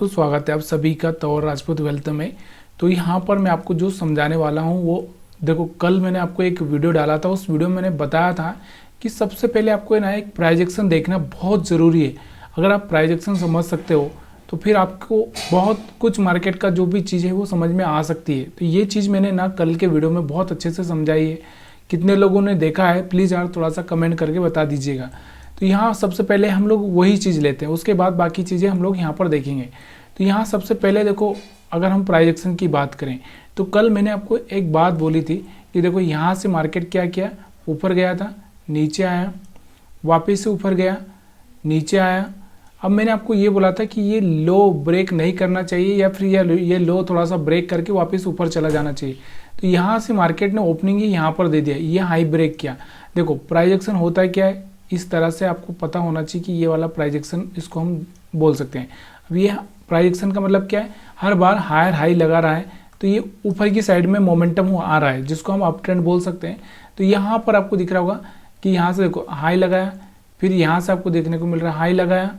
दोस्तों, स्वागत है आप सभी का तौर राजपूत वेल्थ में। तो यहाँ पर मैं आपको जो समझाने वाला हूँ वो देखो, कल मैंने आपको एक वीडियो डाला था। उस वीडियो में मैंने बताया था कि सबसे पहले आपको ना एक प्राइजेक्शन देखना बहुत ज़रूरी है। अगर आप प्राइजेक्शन समझ सकते हो तो फिर आपको बहुत कुछ मार्केट का जो भी चीज़ है वो समझ में आ सकती है। तो ये चीज़ मैंने ना कल के वीडियो में बहुत अच्छे से समझाई है। कितने लोगों ने देखा है प्लीज़ यार थोड़ा सा कमेंट करके बता दीजिएगा। तो यहाँ सबसे पहले हम लोग वही चीज़ लेते हैं, उसके बाद बाकी चीज़ें हम लोग यहाँ पर देखेंगे। तो यहाँ सबसे पहले देखो, अगर हम प्राइजेक्शन की बात करें तो कल मैंने आपको एक बात बोली थी कि देखो यहाँ से मार्केट क्या किया, ऊपर गया था, नीचे आया, वापस से ऊपर गया, नीचे आया। अब मैंने आपको ये बोला था कि ये लो ब्रेक नहीं करना चाहिए या फिर ये लो थोड़ा सा ब्रेक करके वापस ऊपर चला जाना चाहिए। तो यहाँ से मार्केट ने ओपनिंग ही यहाँ पर दे दिया, ये हाई ब्रेक किया। देखो प्राइजेक्शन होता है क्या है, इस तरह से आपको पता होना चाहिए कि ये वाला प्राइजेक्शन इसको हम बोल सकते हैं। अब ये प्राइजेक्शन का मतलब क्या है, हर बार हायर हाई लगा रहा है तो ये ऊपर की साइड में मोमेंटम आ रहा है, जिसको हम अप ट्रेंड बोल सकते हैं। तो यहाँ पर आपको दिख रहा होगा कि यहाँ से देखो हाई लगाया, फिर यहाँ से आपको देखने को मिल रहा है हाई लगाया,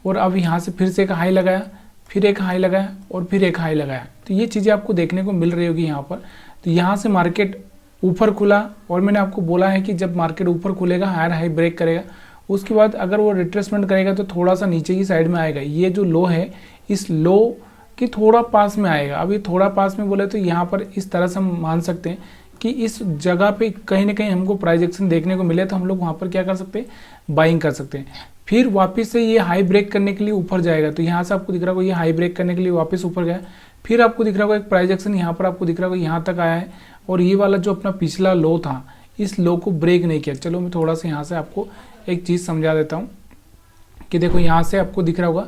और अब यहाँ से फिर से एक हाई लगाया, फिर एक हाई लगाया और फिर एक हाई लगाया। तो ये चीज़ें आपको देखने को मिल रही होगी यहाँ पर। तो यहाँ से मार्केट ऊपर खुला और मैंने आपको बोला है कि जब मार्केट ऊपर खुलेगा हायर हाई ब्रेक करेगा, उसके बाद अगर वो रिट्रेसमेंट करेगा तो थोड़ा सा नीचे की साइड में आएगा। ये जो लो है इस लो के थोड़ा पास में आएगा। अब ये थोड़ा पास में बोले तो यहाँ पर इस तरह से हम मान सकते हैं कि इस जगह पे कहीं ना कहीं हमको प्राइजेक्शन देखने को मिले तो हम लोग वहाँ पर क्या कर सकते हैं, बाइंग कर सकते हैं। फिर वापस से ये हाई ब्रेक करने के लिए ऊपर जाएगा। तो यहाँ से आपको दिख रहा होगा ये हाई ब्रेक करने के लिए वापस ऊपर गया, फिर आपको दिख रहा होगा एक प्राइजेक्शन यहाँ पर आपको दिख रहा होगा यहाँ तक आया है, और ये वाला जो अपना पिछला लो था इस लो को ब्रेक नहीं किया। चलो मैं थोड़ा सा यहाँ से आपको एक चीज़ समझा देता हूँ कि देखो यहाँ से आपको दिख रहा होगा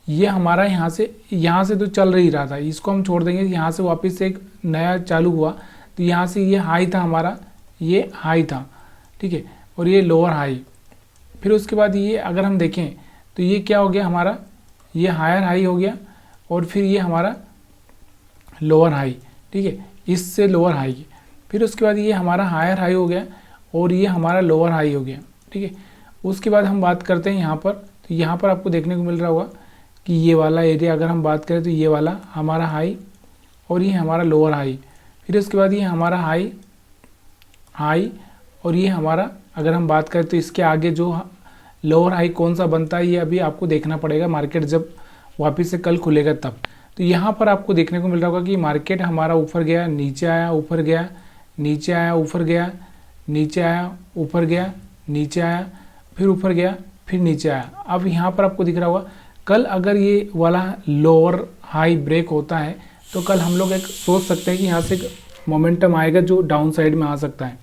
ये हमारा यहाँ से तो चल ही रहा था, इसको हम छोड़ देंगे। यहाँ से वापस से एक नया चालू हुआ तो यहाँ से ये हाई था हमारा, ये हाई था, ठीक है, और ये लोअर हाई। फिर उसके बाद ये अगर हम देखें तो ये क्या हो गया हमारा, ये हायर हाई हो गया और फिर ये हमारा लोअर हाई, ठीक है, इससे लोअर हाई। फिर उसके बाद ये हमारा हायर हाई हो गया और ये हमारा लोअर हाई हो गया, ठीक है। उसके बाद हम बात करते हैं यहाँ पर, तो यहाँ पर आपको देखने को मिल रहा होगा कि ये वाला एरिया अगर हम बात करें तो ये वाला हमारा हाई और ये हमारा लोअर हाई। फिर उसके बाद ये हमारा हाई हाई और ये हमारा, अगर हम बात करें तो इसके आगे जो लोअर हाई कौन सा बनता है ये अभी आपको देखना पड़ेगा, मार्केट जब वापस से कल खुलेगा तब। तो यहाँ पर आपको देखने को मिल रहा होगा कि मार्केट हमारा ऊपर गया, नीचे आया, ऊपर गया, नीचे आया, ऊपर गया, नीचे आया, ऊपर गया, नीचे आया, फिर ऊपर गया, फिर नीचे आया। अब यहाँ पर आपको दिख रहा होगा कल अगर ये वाला लोअर हाई ब्रेक होता है तो कल हम लोग एक सोच सकते हैं कि यहाँ से एक मोमेंटम आएगा जो डाउन साइड में आ सकता है,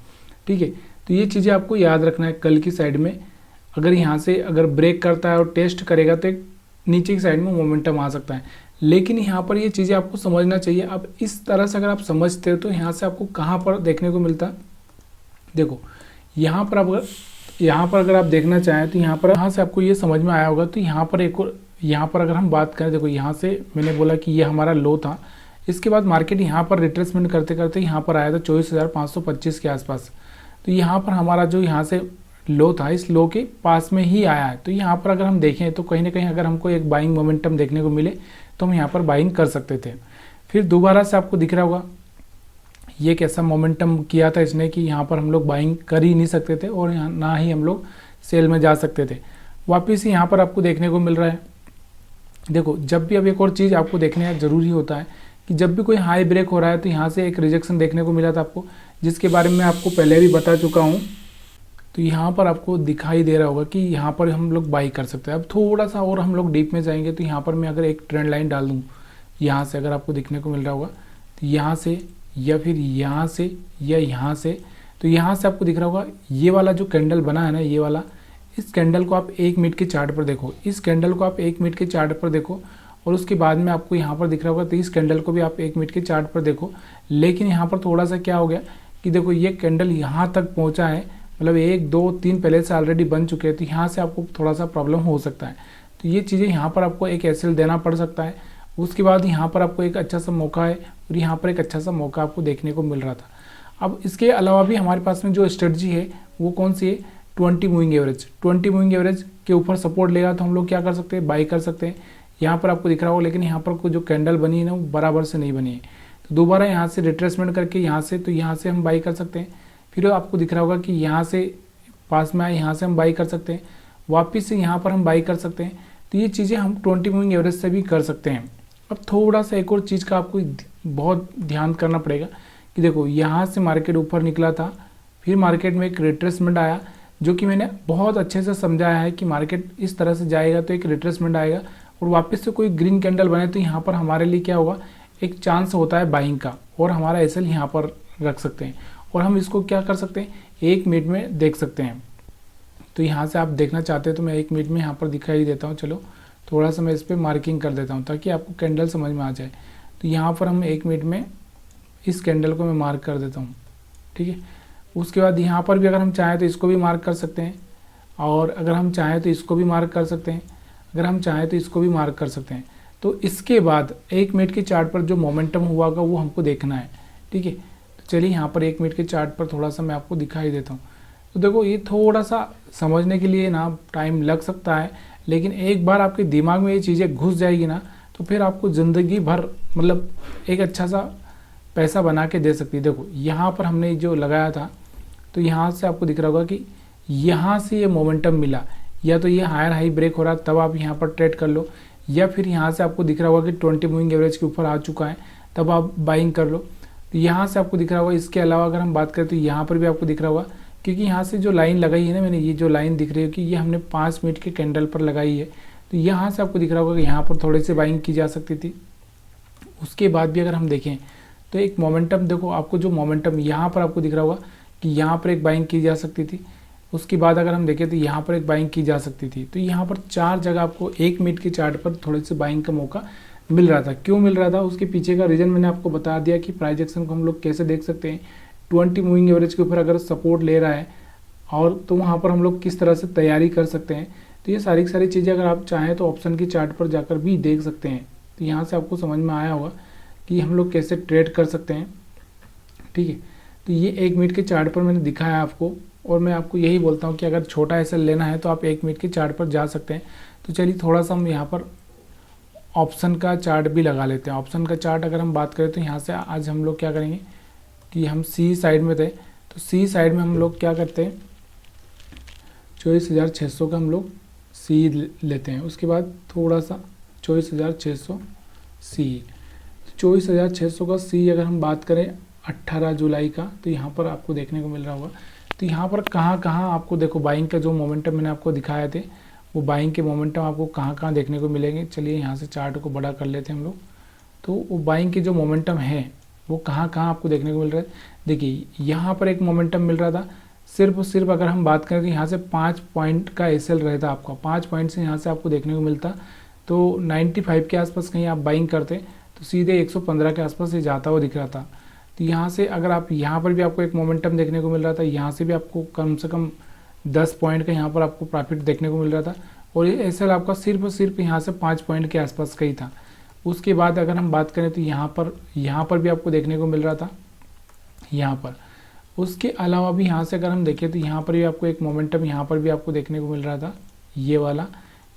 ठीक है। तो ये चीज़ें आपको याद रखना है। कल की साइड में अगर यहाँ से अगर ब्रेक करता है और टेस्ट करेगा तो एक नीचे की साइड में मोमेंटम आ सकता है, लेकिन यहाँ पर ये चीज़ें आपको समझना चाहिए। अब इस तरह से अगर आप समझते हो तो यहाँ से आपको कहाँ पर देखने को मिलता है, देखो यहाँ पर अगर आप देखना चाहें तो यहाँ से आपको ये समझ में आया होगा। तो यहाँ पर एक और, यहाँ पर अगर हम बात करें, देखो यहाँ से मैंने बोला कि ये हमारा लो था, इसके बाद मार्केट यहाँ पर रिट्रेसमेंट करते करते यहाँ पर आया था 24,525 के आसपास। तो यहाँ पर हमारा जो यहाँ से लो था इस लो के पास में ही आया है। तो यहाँ पर अगर हम देखें तो कहीं ना कहीं अगर हमको एक बाइंग मोमेंटम देखने को मिले तो हम यहाँ पर बाइंग कर सकते थे। फिर दोबारा से आपको दिख रहा होगा ये कैसा मोमेंटम किया था इसने कि यहाँ पर हम लोग बाइंग कर ही नहीं सकते थे और ना ही हम लोग सेल में जा सकते थे। वापिस यहाँ पर आपको देखने को मिल रहा है, देखो जब भी अब एक और चीज़ आपको देखने ज़रूरी होता है कि जब भी कोई हाई ब्रेक हो रहा है तो यहाँ से एक रिजेक्शन देखने को मिला था आपको, जिसके बारे में आपको पहले भी बता चुका हूँ। तो यहाँ पर आपको दिखाई दे रहा होगा कि यहाँ पर हम लोग बाई कर सकते हैं। अब थोड़ा सा और हम लोग डीप में जाएंगे तो यहाँ पर मैं अगर एक ट्रेंड लाइन डाल दूँ यहाँ से, अगर आपको दिखने को मिल रहा होगा तो यहाँ से या फिर यहाँ से या यहाँ से, तो यहाँ से आपको दिख रहा होगा ये वाला जो कैंडल बना है ना, ये वाला, इस कैंडल को आप 1 मिनट के चार्ट पर देखो, इस कैंडल को आप 1 मिनट के चार्ट पर देखो, और उसके बाद में आपको यहाँ पर दिख रहा होगा तो इस कैंडल को भी आप 1 मिनट के चार्ट पर देखो। लेकिन यहाँ पर थोड़ा सा क्या हो गया कि देखो ये कैंडल यहाँ तक पहुँचा है, मतलब 1 2 3 पहले से ऑलरेडी बन चुके हैं, तो यहाँ से आपको थोड़ा सा प्रॉब्लम हो सकता है। तो ये चीज़ें यहाँ पर आपको एक एसएल देना पड़ सकता है। उसके बाद यहाँ पर आपको एक अच्छा सा मौका है और यहाँ पर एक अच्छा सा मौका आपको देखने को मिल रहा था। अब इसके अलावा भी हमारे पास में जो स्ट्रेटजी है वो कौन सी है, 20 मूविंग एवरेज। 20 मूविंग एवरेज के ऊपर सपोर्ट लेगा तो हम लोग क्या कर सकते हैं, बाई कर सकते हैं, यहाँ पर आपको दिख रहा होगा, लेकिन यहाँ पर जो कैंडल बनी है ना वो बराबर से नहीं बनी है। तो दोबारा यहाँ से रिट्रेसमेंट करके यहाँ से, तो यहाँ से हम बाई कर सकते हैं। फिर आपको दिख रहा होगा कि यहाँ से पास में आए, यहाँ से हम बाई कर सकते हैं, वापस से यहाँ पर हम बाई कर सकते हैं। तो ये चीज़ें हम 20 मूविंग एवरेज से भी कर सकते हैं। अब थोड़ा सा एक और चीज़ का आपको बहुत ध्यान करना पड़ेगा कि देखो यहाँ से मार्केट ऊपर निकला था, फिर मार्केट में एक रिट्रेसमेंट आया, जो कि मैंने बहुत अच्छे से समझाया है कि मार्केट इस तरह से जाएगा तो एक रिट्रेसमेंट आएगा और वापस से कोई ग्रीन कैंडल बने, तो यहाँ पर हमारे लिए क्या होगा, एक चांस होता है बाइंग का, और हमारा एसएल यहाँ पर रख सकते हैं और हम इसको क्या कर सकते हैं, 1 मिनट में देख सकते हैं। तो यहाँ से आप देखना चाहते हैं तो मैं 1 मिनट में यहाँ पर दिखाई देता हूँ। चलो थोड़ा सा मैं इस पर मार्किंग कर देता हूँ ताकि आपको कैंडल समझ में आ जाए। तो यहाँ पर हम 1 मिनट में इस कैंडल को मैं मार्क कर देता हूँ, ठीक है। उसके बाद यहाँ पर भी अगर हम चाहें तो इसको भी मार्क कर सकते हैं, और अगर हम चाहें तो इसको भी मार्क कर सकते हैं, अगर हम चाहें तो इसको भी मार्क कर सकते हैं। तो इसके बाद 1 मिनट के चार्ट पर जो मोमेंटम हुआ होगा वो हमको देखना है, ठीक है। तो चलिए यहाँ पर 1 मिनट के चार्ट पर थोड़ा सा मैं आपको दिखाई देता हूँ। तो देखो ये थोड़ा सा समझने के लिए ना टाइम लग सकता है, लेकिन एक बार आपके दिमाग में ये चीज़ें घुस जाएगी ना तो फिर आपको ज़िंदगी भर मतलब एक अच्छा सा पैसा बना के दे सकती है। देखो यहाँ पर हमने जो लगाया था, तो यहाँ से आपको दिख रहा होगा कि यहाँ से ये मोमेंटम मिला, या तो ये हायर हाई ब्रेक हो रहा तब आप यहाँ पर ट्रेड कर लो, या फिर यहाँ से आपको दिख रहा होगा कि 20 मूविंग एवरेज के ऊपर आ चुका है तब आप बाइंग कर लो। तो यहाँ से आपको दिख रहा होगा। इसके अलावा अगर हम बात करें तो यहाँ पर भी आपको दिख रहा होगा, क्योंकि यहाँ से जो लाइन लगाई है ना मैंने, ये जो लाइन दिख रही है कि ये हमने 5 मिनट के कैंडल पर लगाई है, तो यहाँ से आपको दिख रहा होगा कि यहाँ पर थोड़े से बाइंग की जा सकती थी। उसके बाद भी अगर हम देखें तो एक मोमेंटम, देखो आपको जो मोमेंटम यहाँ पर आपको दिख रहा होगा कि यहाँ पर एक बाइंग की जा सकती थी। उसके बाद अगर हम देखें तो यहाँ पर एक बाइंग की जा सकती थी। तो यहाँ पर 4 जगह आपको 1 मिनट के चार्ट पर थोड़े से बाइंग का मौका मिल रहा था। क्यों मिल रहा था, उसके पीछे का रीज़न मैंने आपको बता दिया कि प्राइस एक्शन को हम लोग कैसे देख सकते हैं। 20 मूविंग एवरेज के ऊपर अगर सपोर्ट ले रहा है और तो वहाँ पर हम लोग किस तरह से तैयारी कर सकते हैं। तो ये सारी चीज़ें अगर आप चाहें तो ऑप्शन की चार्ट पर जाकर भी देख सकते हैं। तो यहाँ से आपको समझ में आया होगा कि हम लोग कैसे ट्रेड कर सकते हैं, ठीक है। तो ये 1 मिनट के चार्ट पर मैंने दिखाया आपको, और मैं आपको यही बोलता हूँ कि अगर छोटा एसएल लेना है तो आप 1 मिनट के चार्ट पर जा सकते हैं। तो चलिए थोड़ा सा हम यहाँ पर ऑप्शन का चार्ट भी लगा लेते हैं। ऑप्शन का चार्ट अगर हम बात करें तो यहाँ से आज हम लोग क्या करेंगे कि हम सी साइड में थे, तो सी साइड में हम लोग क्या करते हैं, 24,600 का हम लोग सी लेते हैं। उसके बाद थोड़ा सा 24,600 सी, 24,600 का सी अगर हम बात करें 18 जुलाई का, तो यहाँ पर आपको देखने को मिल रहा होगा। तो यहाँ पर कहाँ आपको देखो बाइंग का जो मोमेंटम मैंने आपको दिखाए थे, वो बाइंग के मोमेंटम आपको कहाँ देखने को मिलेंगे। चलिए यहाँ से चार्ट को बड़ा कर लेते हैं हम लोग। तो वो बाइंग के जो मोमेंटम है वो कहाँ आपको देखने को मिल रहा है। देखिए यहाँ पर एक मोमेंटम मिल रहा था, सिर्फ अगर हम बात करें तो यहाँ से 5 पॉइंट का एसएल रहता आपका, 5 पॉइंट से यहाँ से आपको देखने को मिलता। तो 95 के आसपास कहीं आप बाइंग करते तो सीधे 115 के आसपास ये जाता हुआ दिख रहा था। तो यहाँ से अगर आप यहाँ पर भी आपको एक मोमेंटम देखने को मिल रहा था, यहाँ से भी आपको कम से कम 10 पॉइंट का यहाँ पर आपको प्रॉफिट देखने को मिल रहा था, और ये एसएल आपका सिर्फ यहाँ से 5 पॉइंट के आसपास का ही था। उसके बाद अगर हम बात करें तो यहाँ पर भी आपको देखने को मिल रहा था यहाँ पर। उसके अलावा भी यहाँ से अगर हम देखें तो यहाँ पर भी आपको एक मोमेंटम यहाँ पर भी आपको देखने को मिल रहा था, ये वाला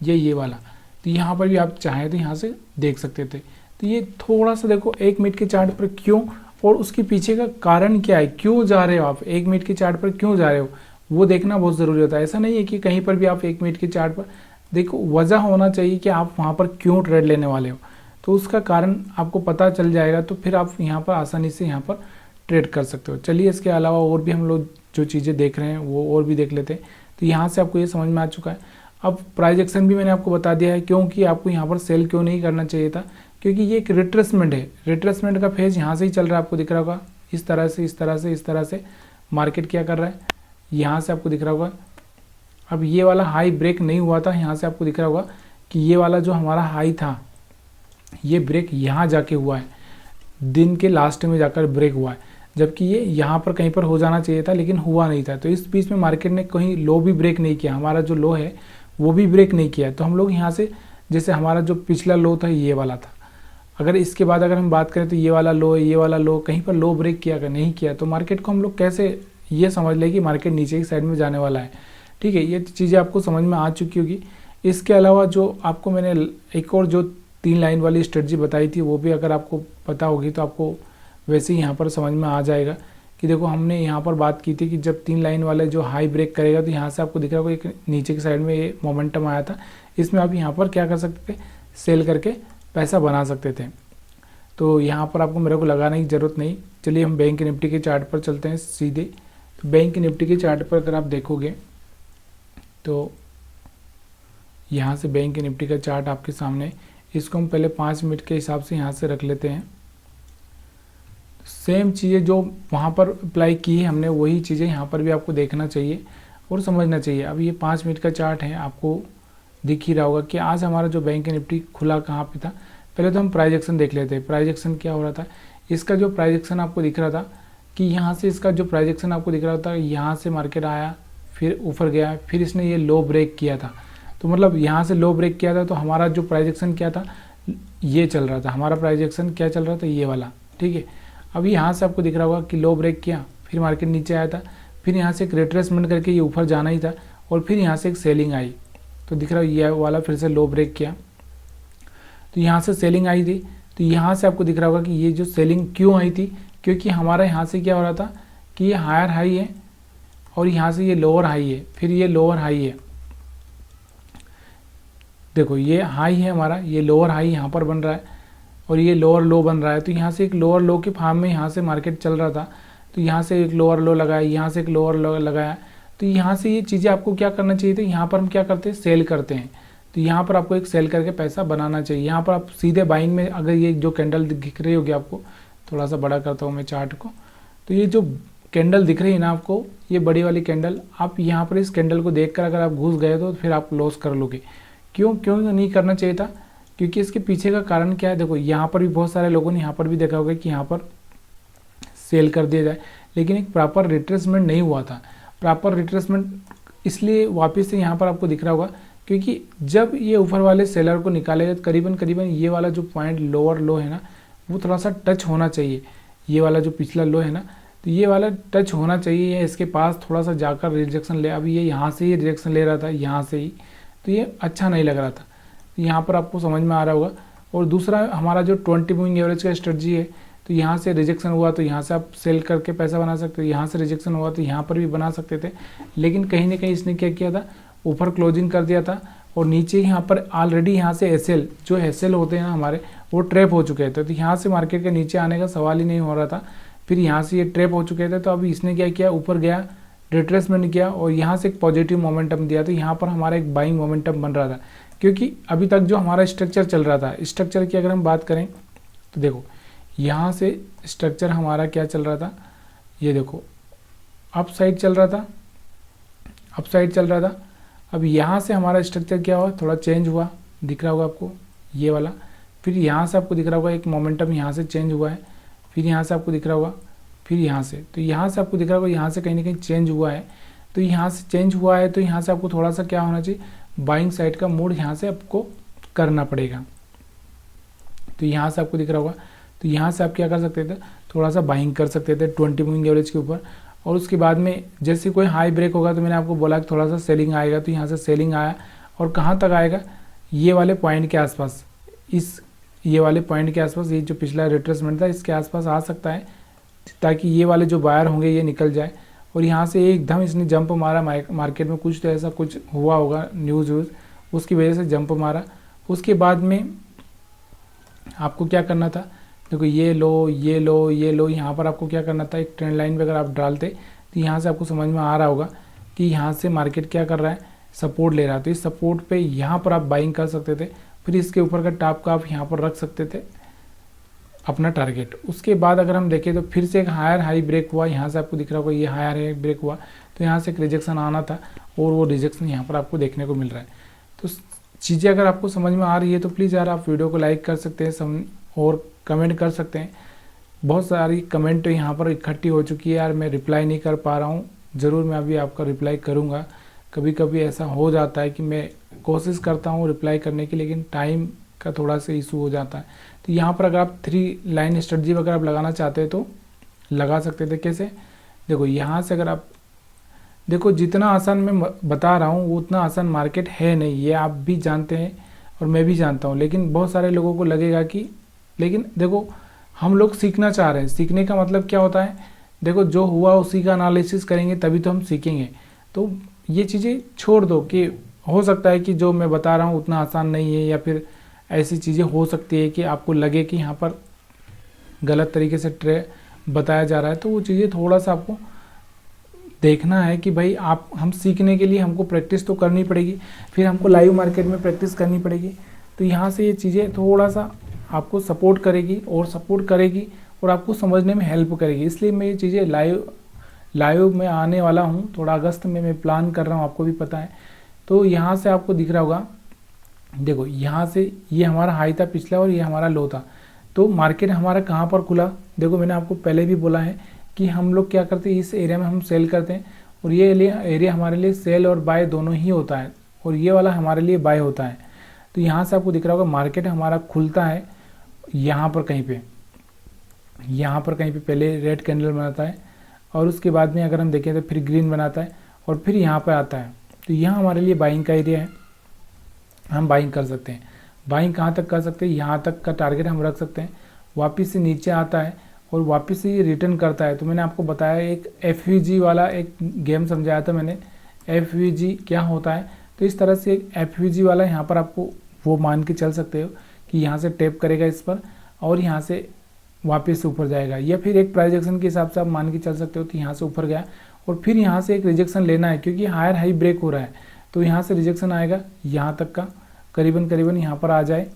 ये वाला। तो यहाँ पर भी आप चाहें तो यहाँ से देख सकते थे। तो ये थोड़ा सा देखो 1 मिनट के चार्ट पर क्यों, और उसके पीछे का कारण क्या है, क्यों जा रहे हो आप 1 मिनट के चार्ट पर, क्यों जा रहे हो, वो देखना बहुत ज़रूरी होता है। ऐसा नहीं है कि कहीं पर भी आप 1 मिनट के चार्ट पर देखो, वजह होना चाहिए कि आप वहाँ पर क्यों ट्रेड लेने वाले हो। तो उसका कारण आपको पता चल जाएगा, तो फिर आप यहाँ पर आसानी से यहाँ पर ट्रेड कर सकते हो। चलिए इसके अलावा और भी हम लोग जो चीज़ें देख रहे हैं वो और भी देख लेते हैं। तो यहाँ से आपको ये समझ में आ चुका है। अब प्राइस एक्शन भी मैंने आपको बता दिया है क्योंकि आपको यहाँ पर सेल क्यों नहीं करना चाहिए था, क्योंकि ये एक रिट्रेसमेंट है। रिट्रेसमेंट का फेज यहाँ से ही चल रहा है, आपको दिख रहा होगा इस तरह से मार्केट क्या कर रहा है, यहाँ से आपको दिख रहा होगा। अब ये वाला हाई ब्रेक नहीं हुआ था, यहाँ से आपको दिख रहा होगा कि ये वाला जो हमारा हाई था ये ब्रेक यहाँ जाके हुआ है, दिन के लास्ट में जाकर ब्रेक हुआ है, जबकि ये यहाँ पर कहीं पर हो जाना चाहिए था लेकिन हुआ नहीं था। तो इस बीच में मार्केट ने कहीं लो भी ब्रेक नहीं किया, हमारा जो लो है वो भी ब्रेक नहीं किया। तो हम लोग यहाँ से, जैसे हमारा जो पिछला लो था ये वाला था, अगर इसके बाद अगर हम बात करें तो ये वाला लो कहीं पर लो ब्रेक किया अगर नहीं किया तो मार्केट को हम लोग कैसे ये समझ लें कि मार्केट नीचे की साइड में जाने वाला है। ठीक है, ये चीज़ें आपको समझ में आ चुकी होगी। इसके अलावा जो आपको मैंने एक और जो 3 लाइन वाली स्ट्रेटजी बताई थी वो भी अगर आपको पता होगी तो आपको वैसे ही यहाँ पर समझ में आ जाएगा कि देखो हमने यहाँ पर बात की थी कि जब 3 लाइन वाले जो हाई ब्रेक करेगा तो यहाँ से आपको दिख रहा होगा एक नीचे की साइड में ये मोमेंटम आया था, इसमें आप यहाँ पर क्या कर सकते थे, सेल करके पैसा बना सकते थे। तो यहाँ पर आपको मेरे को लगाने की ज़रूरत नहीं। चलिए हम बैंक निफ्टी के चार्ट पर चलते हैं सीधे। तो बैंक निफ्टी के चार्ट पर अगर आप देखोगे तो यहाँ से बैंक निफ्टी का चार्ट आपके सामने, इसको हम पहले 5 मिनट के हिसाब से यहाँ से रख लेते हैं। सेम चीज़ें जो वहाँ पर अप्लाई की है हमने वही चीज़ें यहाँ पर भी आपको देखना चाहिए और समझना चाहिए। अब ये 5 मिनट का चार्ट है, आपको दिख ही रहा होगा कि आज हमारा जो बैंक निफ्टी खुला कहाँ पे था। पहले तो हम प्राइस एक्शन देख लेते हैं। प्राइस एक्शन क्या हो रहा था, इसका जो प्राइस एक्शन आपको दिख रहा था कि यहाँ से इसका जो प्राइस एक्शन आपको दिख रहा था, यहाँ से मार्केट आया, फिर ऊपर गया, फिर इसने ये लो ब्रेक किया था। तो मतलब यहाँ से लो ब्रेक किया था तो हमारा जो प्राइस एक्शन क्या था, ये चल रहा था। हमारा प्राइस एक्शन क्या चल रहा था, ये वाला, ठीक है। अभी यहाँ से आपको दिख रहा होगा कि लो ब्रेक किया, फिर मार्केट नीचे आया था, फिर यहाँ से एक रिट्रेसमेंट करके ये ऊपर जाना ही था और फिर यहाँ से एक सेलिंग आई। तो दिख रहा है ये वाला फिर से लो ब्रेक किया, तो यहाँ से सेलिंग आई थी। तो यहाँ से आपको दिख रहा होगा कि ये जो सेलिंग क्यों आई थी, क्योंकि हमारा यहाँ से क्या हो रहा था कि ये हायर हाई है और यहाँ से ये लोअर हाई है, फिर ये लोअर हाई है। देखो ये हाई है हमारा, ये लोअर हाई यहाँ पर बन रहा है और ये लोअर लो बन रहा है। तो यहाँ से एक लोअर लो के फॉर्म में यहाँ से मार्केट चल रहा था। तो यहाँ से एक लोअर लो लगाया, यहाँ से एक लोअर लो लगाया। तो यहाँ से ये चीज़ें आपको क्या करना चाहिए था, यहाँ पर हम क्या करते हैं, सेल करते हैं। तो यहाँ पर आपको एक सेल करके पैसा बनाना चाहिए। यहाँ पर आप सीधे बाइंग में, अगर ये जो कैंडल दिख रही होगी आपको, थोड़ा सा बड़ा करता हूँ मैं चार्ट को, तो ये जो कैंडल दिख रही है ना आपको, ये बड़ी वाली कैंडल, आप यहाँ पर इस कैंडल को देखकर अगर आप घुस गए तो फिर आप लॉस कर लोगे। क्यों नहीं करना चाहिए था, क्योंकि इसके पीछे का कारण क्या है। देखो यहाँ पर भी बहुत सारे लोगों ने यहाँ पर भी देखा होगा कि यहाँ पर सेल कर दिया जाए, लेकिन एक प्रॉपर रिट्रेसमेंट नहीं हुआ था। प्रॉपर रिट्रेसमेंट इसलिए वापस से यहाँ पर आपको दिख रहा होगा क्योंकि जब ये ऊपर वाले सेलर को निकालेगा तो करीबन ये वाला जो पॉइंट लोअर लो है ना, वो थोड़ा सा टच होना चाहिए। ये वाला जो पिछला लो है ना, तो ये वाला टच होना चाहिए, इसके पास थोड़ा सा जाकर रिजेक्शन ले। अभी ये यहाँ से ही रिजेक्शन ले रहा था, यहाँ से ही, तो ये अच्छा नहीं लग रहा था। यहाँ पर आपको समझ में आ रहा होगा। और दूसरा हमारा जो 20 मूविंग एवरेज का स्ट्रेटजी है, तो यहाँ से रिजेक्शन हुआ तो यहाँ से आप सेल करके पैसा बना सकते हो, यहाँ से रिजेक्शन हुआ तो यहाँ पर भी बना सकते थे। लेकिन कहीं ना कहीं इसने क्या किया था, ऊपर क्लोजिंग कर दिया था और नीचे यहाँ पर ऑलरेडी यहाँ से एसएल, जो एसएल होते हैं ना हमारे, वो ट्रैप हो चुके थे। तो यहाँ से मार्केट के नीचे आने का सवाल ही नहीं हो रहा था। फिर यहाँ से ये ट्रैप हो चुके थे, तो अभी इसने क्या किया, ऊपर गया, रिट्रेसमेंट किया और यहाँ से एक पॉजिटिव मोमेंटम दिया। तो यहाँ पर हमारा एक बाइंग मोमेंटम बन रहा था, क्योंकि अभी तक जो हमारा स्ट्रक्चर चल रहा था, स्ट्रक्चर की अगर हम बात करें तो देखो यहाँ से स्ट्रक्चर हमारा क्या चल रहा था, ये देखो अप साइड चल रहा था, अप साइड चल रहा था। अब यहाँ से हमारा स्ट्रक्चर क्या हुआ, थोड़ा चेंज हुआ, दिख रहा होगा आपको ये वाला। फिर यहाँ से आपको दिख रहा होगा एक मोमेंटम यहाँ से चेंज हुआ है, फिर यहाँ से आपको दिख रहा होगा, फिर यहाँ से, तो यहाँ से आपको दिख रहा होगा यहाँ से कहीं ना कहीं चेंज हुआ है। तो यहाँ से चेंज हुआ है, तो यहाँ से आपको थोड़ा सा क्या होना चाहिए, बाइंग साइड का मूड यहाँ से आपको करना पड़ेगा। तो यहाँ से आपको दिख रहा होगा, तो यहाँ से आप क्या कर सकते थे, थोड़ा सा बाइंग कर सकते थे 20 मूविंग एवरेज के ऊपर। और उसके बाद में जैसे कोई हाई ब्रेक होगा तो मैंने आपको बोला कि थोड़ा सा सेलिंग आएगा। तो यहाँ से सेलिंग आया और कहाँ तक आएगा, ये वाले पॉइंट के आसपास, ये वाले पॉइंट के आसपास, ये जो पिछला रिट्रेसमेंट था इसके आसपास आ सकता है, ताकि ये वाले जो बायर होंगे ये निकल जाए। और यहाँ से एकदम इसने जंप मारा मार्केट में, कुछ तो ऐसा कुछ हुआ होगा न्यूज़ उसकी वजह से जंप मारा। उसके बाद में आपको क्या करना था, देखो ये लो, ये लो, ये लो, यहाँ पर आपको क्या करना था, एक ट्रेंड लाइन पे अगर आप डालते तो यहाँ से आपको समझ में आ रहा होगा कि यहाँ से मार्केट क्या कर रहा है, सपोर्ट ले रहा है। तो इस सपोर्ट पे यहाँ पर आप बाइंग कर सकते थे, फिर इसके ऊपर का टॉप का आप यहाँ पर रख सकते थे अपना टारगेट। उसके बाद अगर हम देखें तो फिर से एक हायर हाई ब्रेक हुआ, यहाँ से आपको दिख रहा होगा ये हायर हाई ब्रेक हुआ, तो यहाँ से एक रिजेक्शन आना था और वो रिजेक्शन यहाँ पर आपको देखने को मिल रहा है। तो चीज़ें अगर आपको समझ में आ रही है तो प्लीज़ यार आप वीडियो को लाइक कर सकते हैं और कमेंट कर सकते हैं। बहुत सारी कमेंट यहाँ पर इकट्ठी हो चुकी है यार, मैं रिप्लाई नहीं कर पा रहा हूँ। ज़रूर मैं अभी आपका रिप्लाई करूँगा। कभी कभी ऐसा हो जाता है कि मैं कोशिश करता हूँ रिप्लाई करने की, लेकिन टाइम का थोड़ा सा इशू हो जाता है। तो यहाँ पर अगर आप 3 लाइन स्ट्रेटजी वगैरह आप लगाना चाहते हैं तो लगा सकते थे। कैसे, देखो यहाँ से अगर आप देखो जितना आसान मैं बता रहा हूँ वो उतना आसान मार्केट है नहीं, ये आप भी जानते हैं और मैं भी जानता हूँ। लेकिन बहुत सारे लोगों को लगेगा कि, लेकिन देखो हम लोग सीखना चाह रहे हैं। सीखने का मतलब क्या होता है, देखो जो हुआ उसी का एनालिसिस करेंगे तभी तो हम सीखेंगे। तो ये चीज़ें छोड़ दो कि हो सकता है कि जो मैं बता रहा हूँ उतना आसान नहीं है, या फिर ऐसी चीज़ें हो सकती है कि आपको लगे कि यहाँ पर गलत तरीके से बताया जा रहा है। तो वो चीज़ें थोड़ा सा आपको देखना है कि भाई आप, हम सीखने के लिए हमको प्रैक्टिस तो करनी पड़ेगी, फिर हमको लाइव मार्केट में प्रैक्टिस करनी पड़ेगी। तो यहाँ से ये चीज़ें थोड़ा सा आपको सपोर्ट करेगी और आपको समझने में हेल्प करेगी। इसलिए मैं ये चीज़ें लाइव में आने वाला हूँ, थोड़ा अगस्त में मैं प्लान कर रहा हूँ, आपको भी पता है। तो यहाँ से आपको दिख रहा होगा, देखो यहाँ से ये हमारा हाई था पिछला और ये हमारा लो था। तो मार्केट हमारा कहाँ पर खुला, देखो मैंने आपको पहले भी बोला है कि हम लोग क्या करते हैं, इस एरिया में हम सेल करते हैं और ये एरिया हमारे लिए सेल और बाय दोनों ही होता है, और ये वाला हमारे लिए बाय होता है। तो यहाँ से आपको दिख रहा होगा मार्केट हमारा खुलता है यहाँ पर कहीं पे पहले रेड कैंडल बनाता है, और उसके बाद में अगर हम देखें तो फिर ग्रीन बनाता है और फिर यहाँ पर आता है। तो यहाँ हमारे लिए बाइंग का एरिया है, हम बाइंग कर सकते हैं। बाइंग कहाँ तक कर सकते हैं, यहाँ तक का टारगेट हम रख सकते हैं। वापस से नीचे आता है और वापस से ये रिटर्न करता है। तो मैंने आपको बताया एक एफवीजी वाला एक गेम समझाया था मैंने, एफवीजी क्या होता है। तो इस तरह से एक एफवीजी वाला यहाँ पर आपको वो मान के चल सकते हो कि यहाँ से टैप करेगा इस पर और यहाँ से वापस से ऊपर जाएगा, या फिर एक प्राइस एक्शन के हिसाब से आप मान के चल सकते हो कि यहाँ से ऊपर गया और फिर यहाँ से एक रिजेक्शन लेना है, क्योंकि हायर हाई ब्रेक हो रहा है। तो यहाँ से रिजेक्शन आएगा यहाँ तक का, करीबन यहाँ पर आ जाए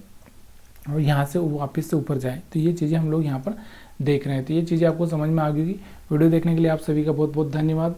और यहाँ से वापस से ऊपर जाए। तो ये चीज़ें हम लोग यहाँ पर देख रहे हैं। तो ये चीज़ें आपको समझ में आ गई। वीडियो देखने के लिए आप सभी का बहुत बहुत धन्यवाद।